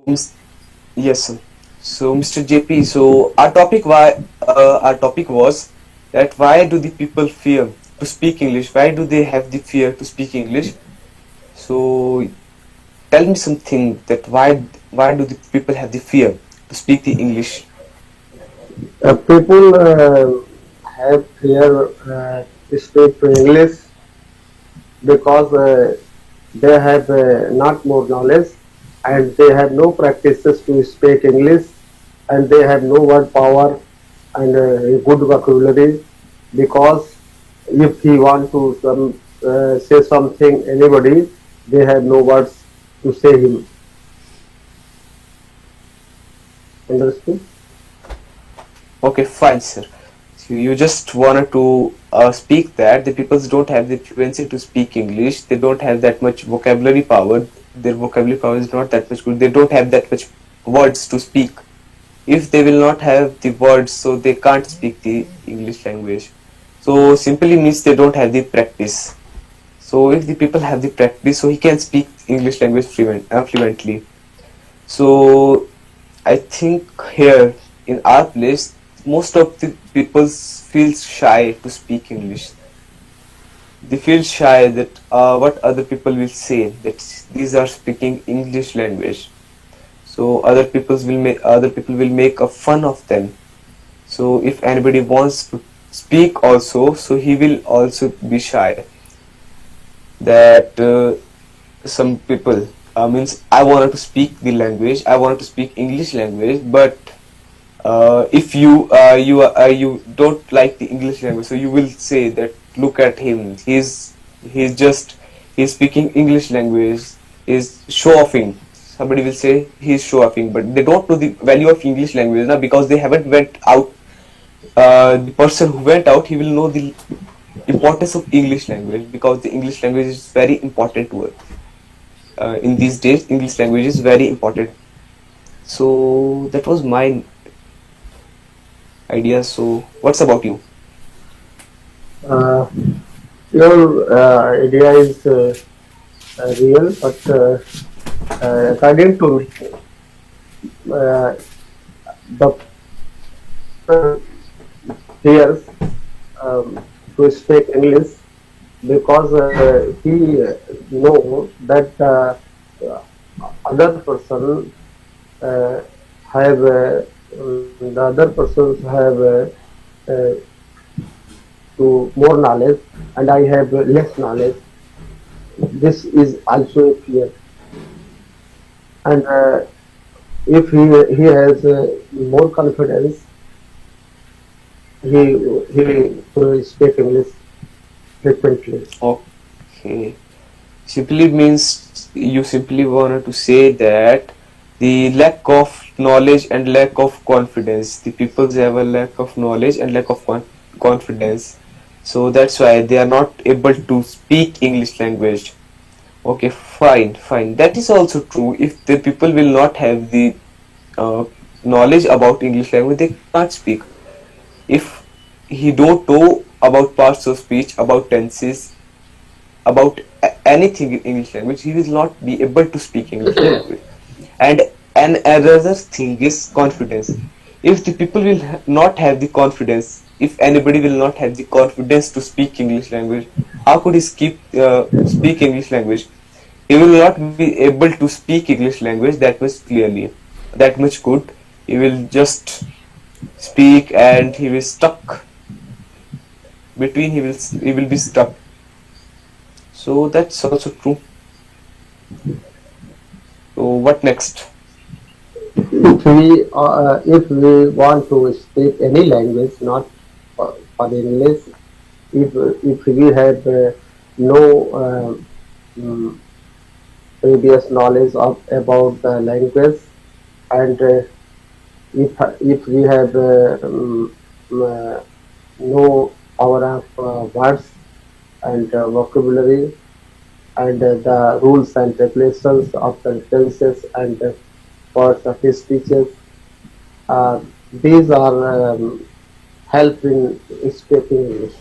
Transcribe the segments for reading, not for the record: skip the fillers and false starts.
Mis- Yes, sir. So, Mr. JP, so our topic was that why do the people fear to speak English? Why do they have the fear to speak English? So, tell me something that why do the people have the fear to speak the English? People have fear to speak to English because they have not more knowledge and they have no practices to speak English and they have no word power and good vocabulary because if he want to say something anybody they have no words to say him. Understood? Okay, fine, sir. So you just wanted to speak that the people don't have the fluency to speak English. They don't have that much vocabulary power. Their vocabulary power is not that much good. They don't have that much words to speak. If they will not have the words, so they can't speak the English language. So simply means they don't have the practice. So if the people have the practice, so he can speak English language fluently. So I think here in our place, most of the people feel shy to speak English. They feel shy that what other people will say that these are speaking English language. So other people will make a fun of them. So if anybody wants to speak also, so he will also be shy. That some people means I wanted to speak the language, I wanted to speak English language, but if you don't like the English language, so you will say that look at him, he's just he's speaking English language, is show offing. Somebody will say he's show offing, but they don't know the value of English language now because they haven't went out. The person who went out, he will know the importance of English language because the English language is very important to us. In these days, English language is very important. So that was my idea. So what's about you? Uh, your idea is real, but according to me, uh, the fears to speak English because he know that other person uh, have the other persons have uh, to more knowledge and I have less knowledge. This is also a fear, and if he has more confidence, he will speak English frequently. Okay. Simply means you simply wanted to say that the lack of knowledge and lack of confidence. The people have a lack of knowledge and lack of confidence. So that's why they are not able to speak English language. Okay, fine, fine. That is also true. If the people will not have the uh, knowledge about English language, they can't speak. If he don't know about parts of speech, about tenses, about anything in English language, he will not be able to speak English language. And another thing is confidence. If the people will not have the confidence, if anybody will not have the confidence to speak English language, how could he speak English language? He will not be able to speak English language that much clearly, that much good. He will just speak and he will stuck between. He will be stuck. So that's also true. So what next? If we want to speak any language, not for English, if we have no mm, previous knowledge of about the language and if we have uh, no power of words and vocabulary and the rules and regulations of the tenses and parts of his speeches, uh, these are help in speaking English.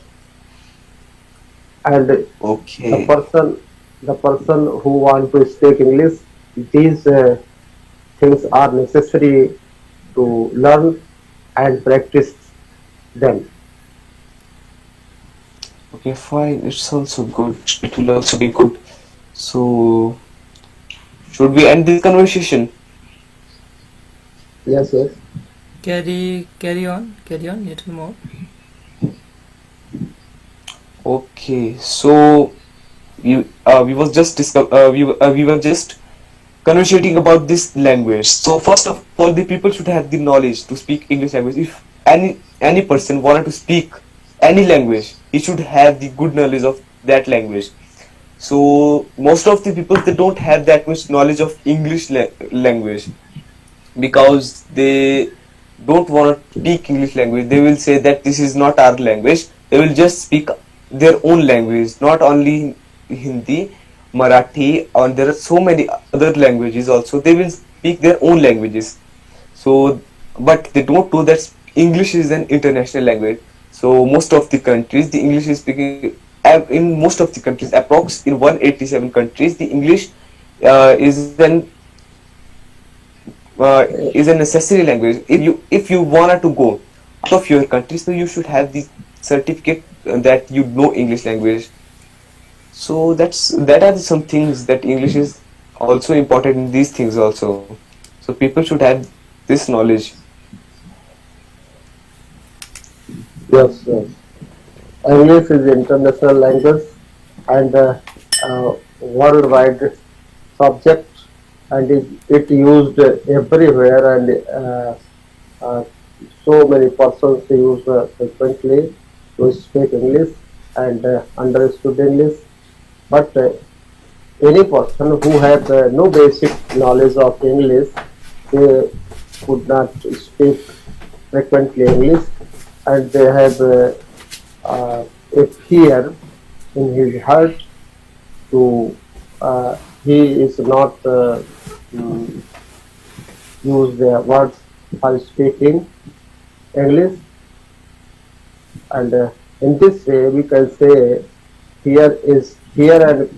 And Okay. the person who want to speak English, these things are necessary to learn and practice them. Okay, fine. It's also good. It will also be good. So, should we end this conversation? Yes, yes, Carry on little more. Okay, so we was just we were just conversating about this language. So first of all, the people should have the knowledge to speak English language. If any person wanted to speak any language, he should have the good knowledge of that language. So most of the people, they don't have that much knowledge of English language, because they don't want to speak English language. They will say that this is not our language. They will just speak their own language, not only Hindi, Marathi, and there are so many other languages also. They will speak their own languages. So, but they don't know that English is an international language. So most of the countries, the English is speaking. In most of the countries, approx in 187 countries, the English is a necessary language. If you wanted to go out of your country, so you should have the certificate that you know English language. So that are some things that English is also important in these things also. So people should have this knowledge. yes, yes. English is international language and worldwide subject, and it used everywhere, and uh, so many persons use frequently to speak English and understood English. But any person who has no basic knowledge of English, they could not speak frequently English, and they have a fear in his heart to he is not mm, use the words for speaking English, and in this way we can say fear and